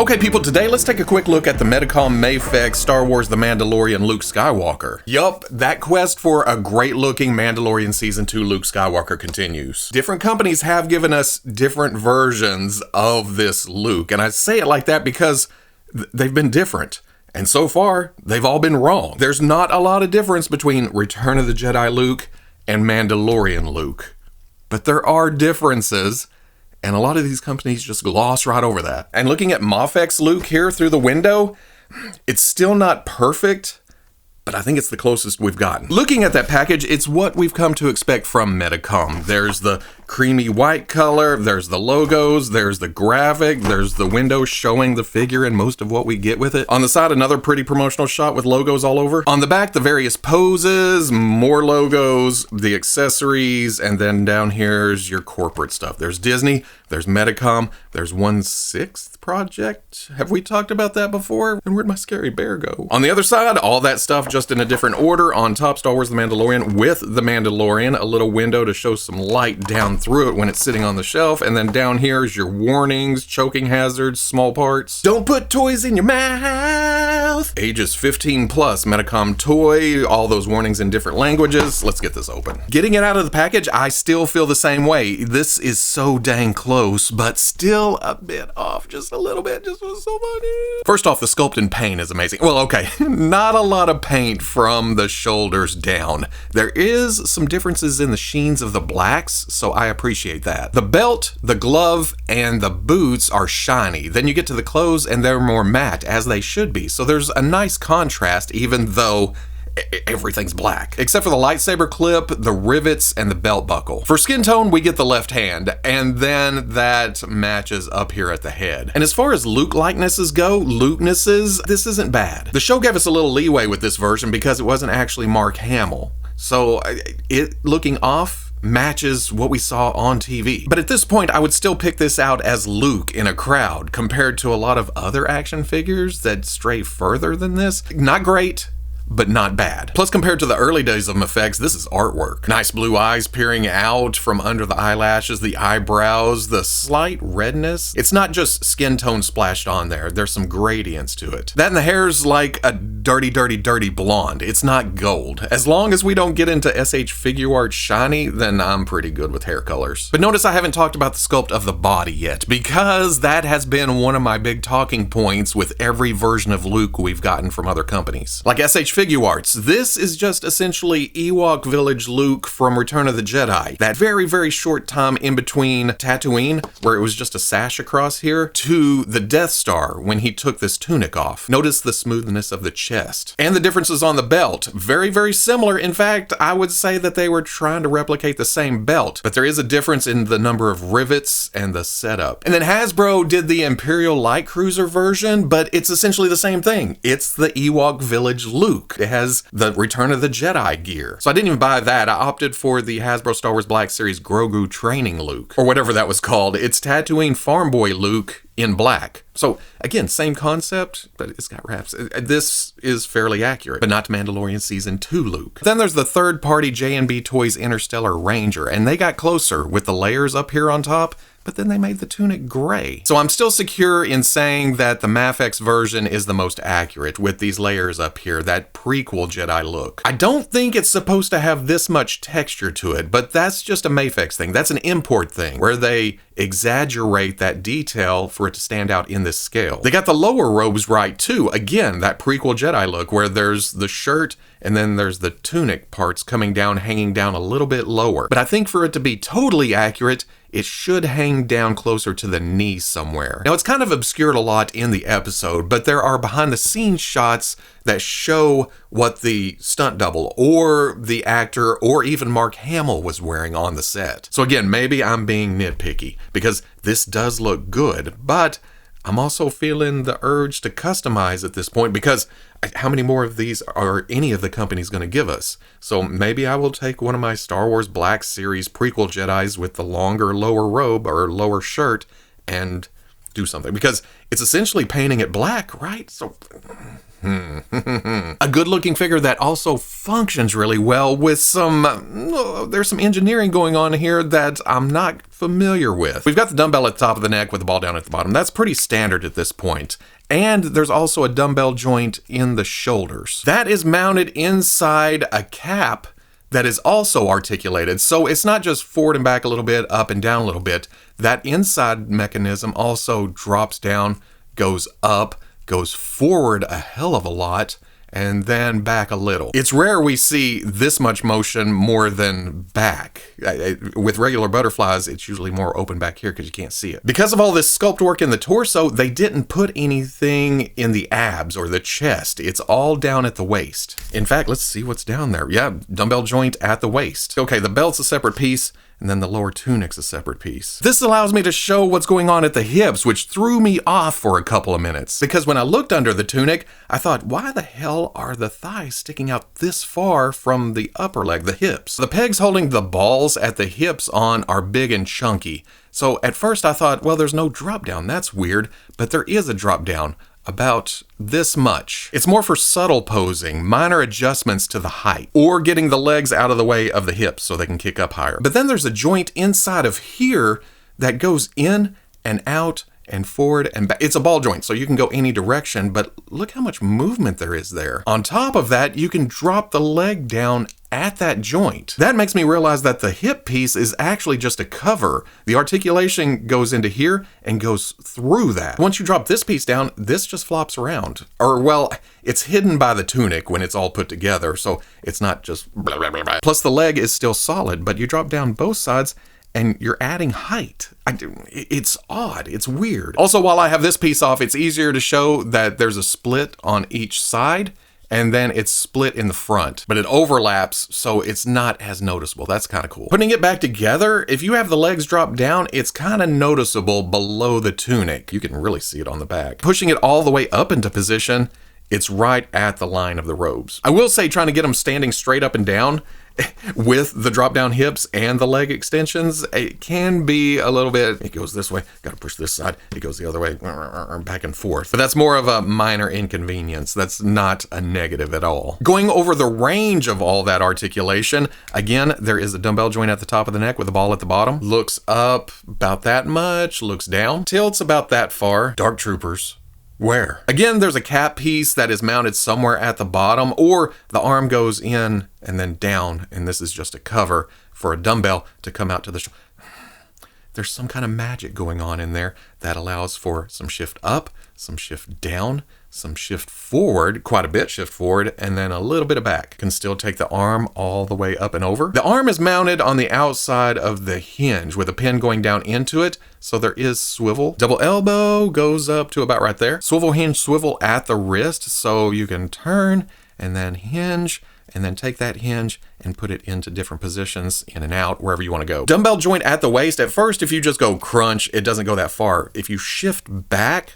Okay people, today let's take a quick look at the Medicom MAFEX Star Wars The Mandalorian Luke Skywalker. Yup, that quest for a great looking Mandalorian Season 2 Luke Skywalker continues. Different companies have given us different versions of this Luke, and I say it like that because they've been different. And so far, they've all been wrong. There's not a lot of difference between Return of the Jedi Luke and Mandalorian Luke. But there are differences, and a lot of these companies just gloss right over that. And looking at MAFEX Luke here through the window, it's still not perfect, but I think it's the closest we've gotten. Looking at that package, it's what we've come to expect from Medicom. There's the creamy white color, there's the logos, there's the graphic, there's the window showing the figure and most of what we get with it. On the side, another pretty promotional shot with logos all over. On the back, the various poses, more logos, the accessories, and then down here's your corporate stuff. There's Disney, there's Medicom, there's 1/6 project. Have we talked about that before? And where'd my scary bear go? On the other side, all that stuff just in a different order. On top, Star Wars The Mandalorian with The Mandalorian, a little window to show some light down through it when it's sitting on the shelf. And then down here is your warnings, choking hazards, small parts. Don't put toys in your mouth. Ages 15 plus, Medicom toy, all those warnings in different languages. Let's get this open. Getting it out of the package, I still feel the same way. This is so dang close, but still a bit off, just a little bit, just was so funny. First off, the Sculpt and Paint is amazing. Well, okay, not a lot of paint from the shoulders down. There is some differences in the sheens of the blacks, so I appreciate that. The belt, the glove, and the boots are shiny. Then you get to the clothes and they're more matte, as they should be. So there's a nice contrast, even though everything's black, except for the lightsaber clip, the rivets, and the belt buckle. For skin tone, we get the left hand, and then that matches up here at the head. And as far as Luke likenesses go, Lukenesses, this isn't bad. The show gave us a little leeway with this version because it wasn't actually Mark Hamill. So it looking off matches what we saw on TV. But at this point, I would still pick this out as Luke in a crowd compared to a lot of other action figures that stray further than this. Not great, but not bad. Plus, compared to the early days of MAFEX, this is artwork. Nice blue eyes peering out from under the eyelashes, the eyebrows, the slight redness. It's not just skin tone splashed on there. There's some gradients to it. That and the hair's like a dirty, dirty, dirty blonde. It's not gold. As long as we don't get into SH figure art shiny, then I'm pretty good with hair colors. But notice I haven't talked about the sculpt of the body yet, because that has been one of my big talking points with every version of Luke we've gotten from other companies. Like SH Figure Arts, this is just essentially Ewok Village Luke from Return of the Jedi. That very, very short time in between Tatooine, where it was just a sash across here, to the Death Star when he took this tunic off. Notice the smoothness of the chest. And the differences on the belt. Very, very similar. In fact, I would say that they were trying to replicate the same belt, but there is a difference in the number of rivets and the setup. And then Hasbro did the Imperial Light Cruiser version, but it's essentially the same thing. It's the Ewok Village Luke. It has the Return of the Jedi gear. So I didn't even buy that. I opted for the Hasbro Star Wars Black Series Grogu Training Luke, or whatever that was called. It's Tatooine Farm Boy Luke in black. So again, same concept, but it's got wraps. This is fairly accurate, but not to Mandalorian Season 2 Luke. Then there's the third-party J&B Toys Interstellar Ranger, and they got closer with the layers up here on top, but then they made the tunic gray. So I'm still secure in saying that the MAFEX version is the most accurate with these layers up here, that prequel Jedi look. I don't think it's supposed to have this much texture to it, but that's just a MAFEX thing. That's an import thing, where they exaggerate that detail for it to stand out in this scale. They got the lower robes right too. Again, that prequel Jedi look where there's the shirt and then there's the tunic parts coming down, hanging down a little bit lower. But I think for it to be totally accurate, it should hang down closer to the knee somewhere. Now, it's kind of obscured a lot in the episode, but there are behind the scenes shots that show what the stunt double or the actor or even Mark Hamill was wearing on the set. So again, maybe I'm being nitpicky because this does look good, but I'm also feeling the urge to customize at this point because how many more of these are any of the companies going to give us? So maybe I will take one of my Star Wars Black Series prequel Jedis with the longer lower robe or lower shirt and do something, because it's essentially painting it black, right? So A good looking figure that also functions really well with there's some engineering going on here that I'm not familiar with. We've got the dumbbell at the top of the neck with the ball down at the bottom. That's pretty standard at this point. And there's also a dumbbell joint in the shoulders. That is mounted inside a cap that is also articulated. So it's not just forward and back a little bit, up and down a little bit. That inside mechanism also drops down, goes up, goes forward a hell of a lot, and then back a little. It's rare we see this much motion more than back. With regular butterflies, it's usually more open back here because you can't see it. Because of all this sculpt work in the torso, they didn't put anything in the abs or the chest. It's all down at the waist. In fact, let's see what's down there. Yeah, dumbbell joint at the waist. Okay, the belt's a separate piece, and then the lower tunic's a separate piece. This allows me to show what's going on at the hips, which threw me off for a couple of minutes. Because when I looked under the tunic, I thought, why the hell are the thighs sticking out this far from the upper leg, the hips? The pegs holding the balls at the hips on are big and chunky. So at first I thought, well, there's no drop down. That's weird, but there is a drop down. About this much. It's more for subtle posing, minor adjustments to the height, or getting the legs out of the way of the hips so they can kick up higher. But then there's a joint inside of here that goes in and out and forward and back. It's a ball joint, so you can go any direction, but look how much movement there is there. On top of that, you can drop the leg down at that joint. That makes me realize that the hip piece is actually just a cover. The articulation goes into here and goes through that. Once you drop this piece down, this just flops around. Or, well, it's hidden by the tunic when it's all put together, so it's not just blah, blah, blah, blah. Plus the leg is still solid, but you drop down both sides and you're adding height. It's odd, it's weird. Also, while I have this piece off, it's easier to show that there's a split on each side, and then it's split in the front, but it overlaps, so it's not as noticeable. That's kind of cool. Putting it back together, if you have the legs drop down, it's kind of noticeable below the tunic. You can really see it on the back. Pushing it all the way up into position, it's right at the line of the robes. I will say, trying to get them standing straight up and down with the drop down hips and the leg extensions, it can be a little bit, it goes this way, gotta push this side, it goes the other way, back and forth. But that's more of a minor inconvenience. That's not a negative at all. Going over the range of all that articulation, again, there is a dumbbell joint at the top of the neck with a ball at the bottom. Looks up about that much, looks down, tilts about that far. Dark Troopers. Where? Again, there's a cap piece that is mounted somewhere at the bottom, or the arm goes in and then down, and this is just a cover for a dumbbell to come out to the shoulder. There's some kind of magic going on in there that allows for some shift up, some shift down, some shift forward, quite a bit shift forward, and then a little bit of back. Can still take the arm all the way up and over. The arm is mounted on the outside of the hinge with a pin going down into it, so there is swivel. Double elbow goes up to about right there. Swivel hinge swivel at the wrist, so you can turn and then hinge, and then take that hinge and put it into different positions, in and out, wherever you want to go. Dumbbell joint at the waist. At first, if you just go crunch, it doesn't go that far. If you shift back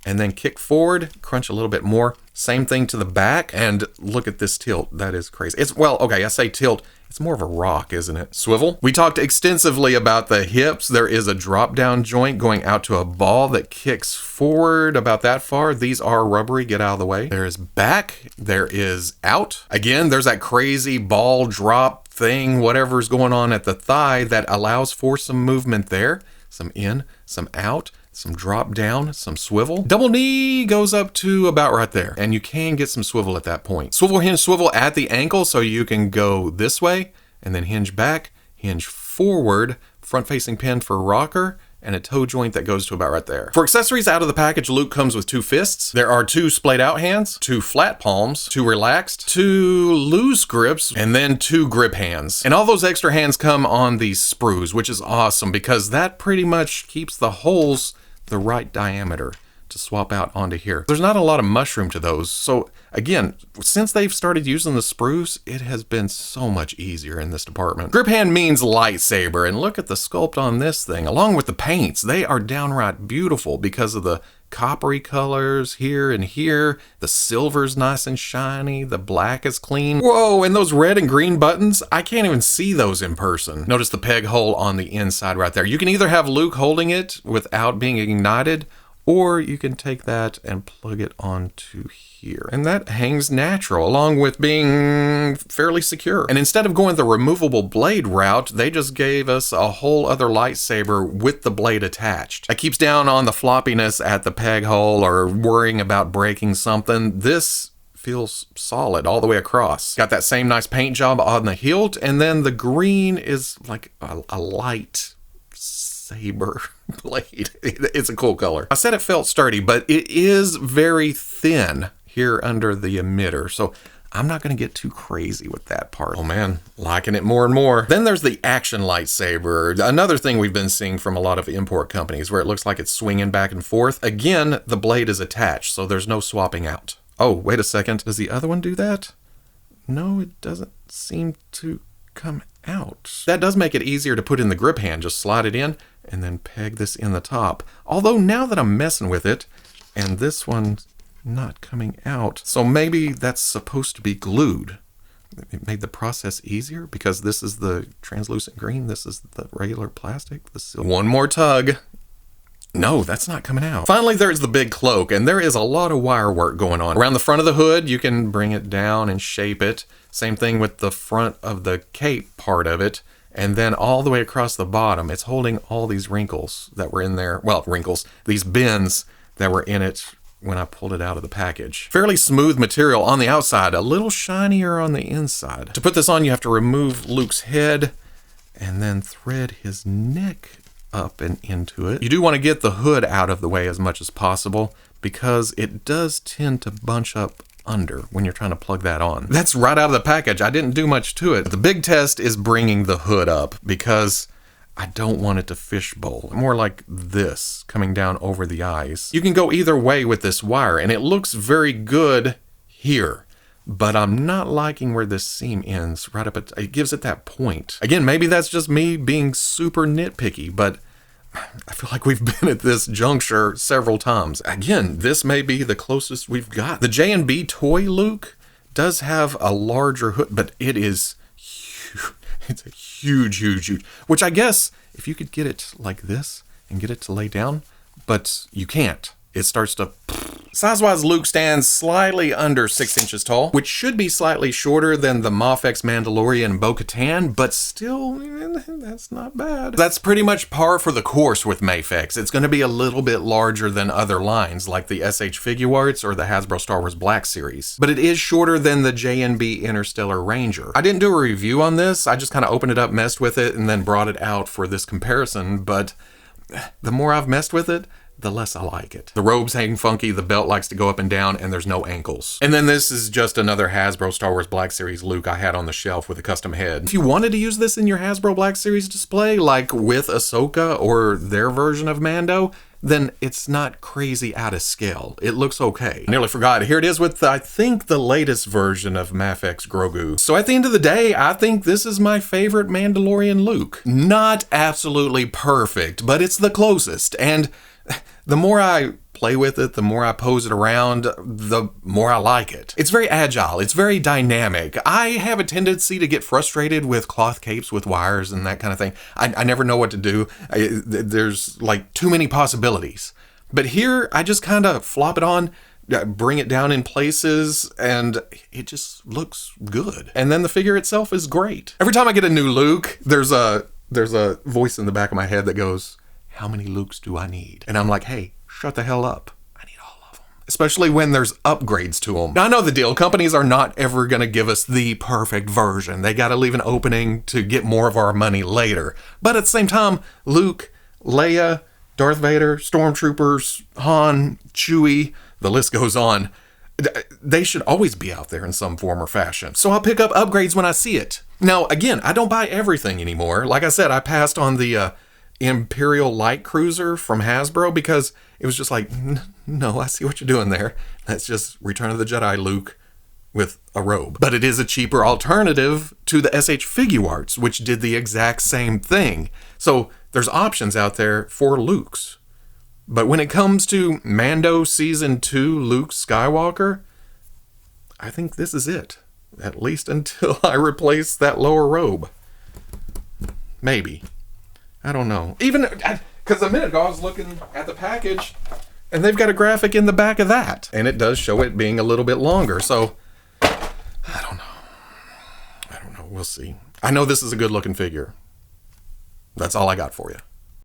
and then kick forward, crunch a little bit more. Same thing to the back, and look at this tilt. That is crazy. It's, well, okay, I say tilt. It's more of a rock, isn't it? Swivel. We talked extensively about the hips. There is a drop down joint going out to a ball that kicks forward about that far. These are rubbery, get out of the way. There is back, there is out. Again, there's that crazy ball drop thing, whatever's going on at the thigh that allows for some movement there. Some in, some out, some drop down, some swivel. Double knee goes up to about right there, and you can get some swivel at that point. Swivel hinge swivel at the ankle, so you can go this way and then hinge back, hinge forward, front facing pin for rocker, and a toe joint that goes to about right there. For accessories out of the package, Luke comes with 2 fists. There are 2 splayed out hands, 2 flat palms, 2 relaxed, 2 loose grips, and then 2 grip hands. And all those extra hands come on these sprues, which is awesome because that pretty much keeps the holes the right diameter to swap out onto here. There's not a lot of mushroom to those. So again, since they've started using the sprues, it has been so much easier in this department. Grip hand means lightsaber, and look at the sculpt on this thing, along with the paints. They are downright beautiful because of the coppery colors here and here. The silver's nice and shiny. The black is clean. Whoa, and those red and green buttons, I can't even see those in person. Notice the peg hole on the inside right there. You can either have Luke holding it without being ignited, or you can take that and plug it onto here. And that hangs natural, along with being fairly secure. And instead of going the removable blade route, they just gave us a whole other lightsaber with the blade attached. That keeps down on the floppiness at the peg hole or worrying about breaking something. This feels solid all the way across. Got that same nice paint job on the hilt, and then the green is like a light saber blade. It's a cool color. I said it felt sturdy, but it is very thin here under the emitter, so I'm not going to get too crazy with that part. Oh man, liking it more and more. Then there's the action lightsaber. Another thing we've been seeing from a lot of import companies where it looks like it's swinging back and forth. Again, the blade is attached, so there's no swapping out. Oh, wait a second. Does the other one do that? No, it doesn't seem to come out. That does make it easier to put in the grip hand. Just slide it in and then peg this in the top. Although now that I'm messing with it, and this one's not coming out, so maybe that's supposed to be glued. It made the process easier because this is the translucent green, this is the regular plastic. One more tug. No, that's not coming out. Finally, there's the big cloak, and there is a lot of wire work going on. Around the front of the hood, you can bring it down and shape it. Same thing with the front of the cape part of it. And then all the way across the bottom, it's holding all these wrinkles that were in there. Well, wrinkles, these bends that were in it when I pulled it out of the package. Fairly smooth material on the outside, a little shinier on the inside. To put this on, you have to remove Luke's head and then thread his neck up and into it. You do want to get the hood out of the way as much as possible because it does tend to bunch up under when you're trying to plug that on. That's right out of the package. I didn't do much to it. The big test is bringing the hood up because I don't want it to fishbowl. More like this, coming down over the eyes. You can go either way with this wire, and it looks very good here. But I'm not liking where this seam ends right up at, it gives it that point. Again, maybe that's just me being super nitpicky, but I feel like we've been at this juncture several times. Again, this may be the closest we've got. The J&B toy Luke does have a larger hood, but it is huge. It's a huge, which I guess if you could get it like this and get it to lay down, but you can't. It starts to... Size-wise, Luke stands slightly under 6 inches tall, which should be slightly shorter than the MAFEX Mandalorian Bo-Katan, but still, that's not bad. That's pretty much par for the course with MAFEX. It's going to be a little bit larger than other lines, like the SH Figuarts or the Hasbro Star Wars Black Series. But it is shorter than the J&B Interstellar Ranger. I didn't do a review on this. I just kind of opened it up, messed with it, and then brought it out for this comparison, but the more I've messed with it, the less I like it. The robes hang funky, the belt likes to go up and down, and there's no ankles. And then this is just another Hasbro Star Wars Black Series Luke I had on the shelf with a custom head. If you wanted to use this in your Hasbro Black Series display, like with Ahsoka or their version of Mando, then it's not crazy out of scale. It looks okay. I nearly forgot. Here it is with, I think, the latest version of MAFEX Grogu. So at the end of the day, I think this is my favorite Mandalorian Luke. Not absolutely perfect, but it's the closest. And the more I play with it, the more I pose it around, the more I like it. It's very agile. It's very dynamic. I have a tendency to get frustrated with cloth capes with wires and that kind of thing. I never know what to do. There's like too many possibilities. But here, I just kind of flop it on, bring it down in places, and it just looks good. And then the figure itself is great. Every time I get a new Luke, there's a voice in the back of my head that goes, how many Lukes do I need? And I'm like, hey, shut the hell up. I need all of them. Especially when there's upgrades to them. Now, I know the deal. Companies are not ever going to give us the perfect version. They got to leave an opening to get more of our money later. But at the same time, Luke, Leia, Darth Vader, Stormtroopers, Han, Chewie, the list goes on. They should always be out there in some form or fashion. So I'll pick up upgrades when I see it. Now, again, I don't buy everything anymore. Like I said, I passed on the Imperial Light Cruiser from Hasbro because it was just like, no, I see what you're doing there. That's just Return of the Jedi Luke with a robe. But it is a cheaper alternative to the SH Figuarts, which did the exact same thing. So there's options out there for Lukes. But when it comes to Mando Season 2 Luke Skywalker, I think this is it. At least until I replace that lower robe. Maybe. I don't know. Even, because a minute ago I was looking at the package And they've got a graphic in the back of that. And it does show it being a little bit longer. So, I don't know. We'll see. I know this is a good looking figure. That's all I got for you.